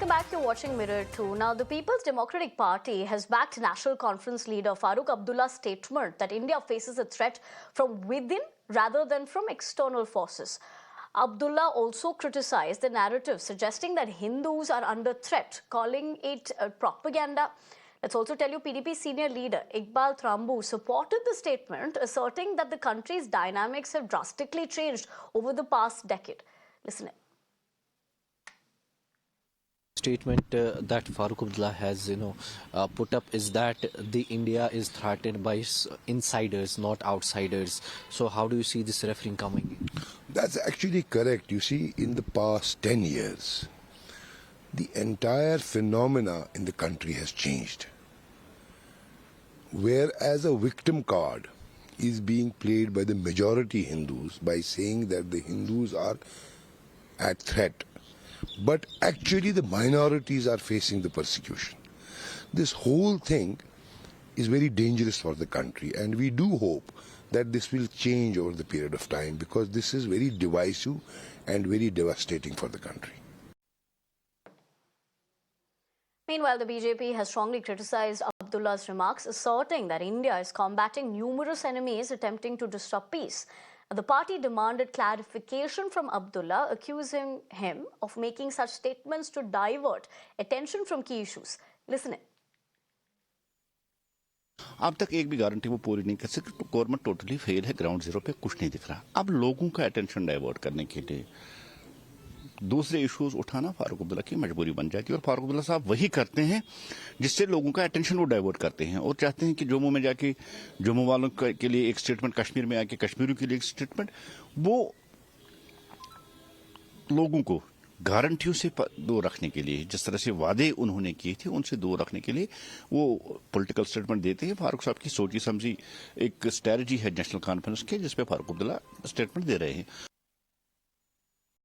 Welcome back. You're watching Mirror 2. Now, the People's Democratic Party has backed National Conference leader Farooq Abdullah's statement that India faces a threat from within rather than from external forces. Abdullah also criticized the narrative suggesting that Hindus are under threat, calling it propaganda. Let's also tell you PDP senior leader Iqbal Trambu supported the statement, asserting that the country's dynamics have drastically changed over the past decade. Listen in. Statement that Farooq Abdullah has put up is that the India is threatened by insiders, not outsiders. So how do you see this referring coming in? That's actually correct. You see, in the past 10 years, the entire phenomena in the country has changed. Whereas a victim card is being played by the majority Hindus by saying that the Hindus are at threat, but actually the minorities are facing the persecution. This whole thing is very dangerous for the country, and we do hope that this will change over the period of time, because this is very divisive and very devastating for the country. Meanwhile, the BJP has strongly criticized Abdullah's remarks, asserting that India is combating numerous enemies attempting to disrupt peace. The party demanded clarification from Abdullah, accusing him of making such statements to divert attention from key issues. Listen in. अब तक एक भी guarantee वो पूरी नहीं कर सकती, तो गवर्नमेंट टोटली फेल है, ग्राउंड जीरो पे कुछ नहीं दिख रहा। अब लोगों का अटेंशन डाइवर्ट करने के लिए दूसरे इश्यूज उठाना फारूक अब्दुल्ला की मजबूरी बन जाती है, और फारूक अब्दुल्ला साहब वही करते हैं जिससे लोगों का अटेंशन वो डाइवर्ट करते हैं, और चाहते हैं कि जम्मू में जाके जम्मू वालों के लिए एक स्टेटमेंट, कश्मीर में आके कश्मीरियों के लिए एक स्टेटमेंट, वो लोगों को गारंटियों से दूर रखने के लिए, जिस तरह से वादे उन्होंने किए थे उनसे दूर रखने के लिए वो पॉलिटिकल स्टेटमेंट देते हैं। फारूक साहब की सोची समझी एक स्ट्रेटजी है नेशनल कॉन्फ्रेंस के, जिसपे फारूक अब्दुल्ला स्टेटमेंट दे रहे हैं।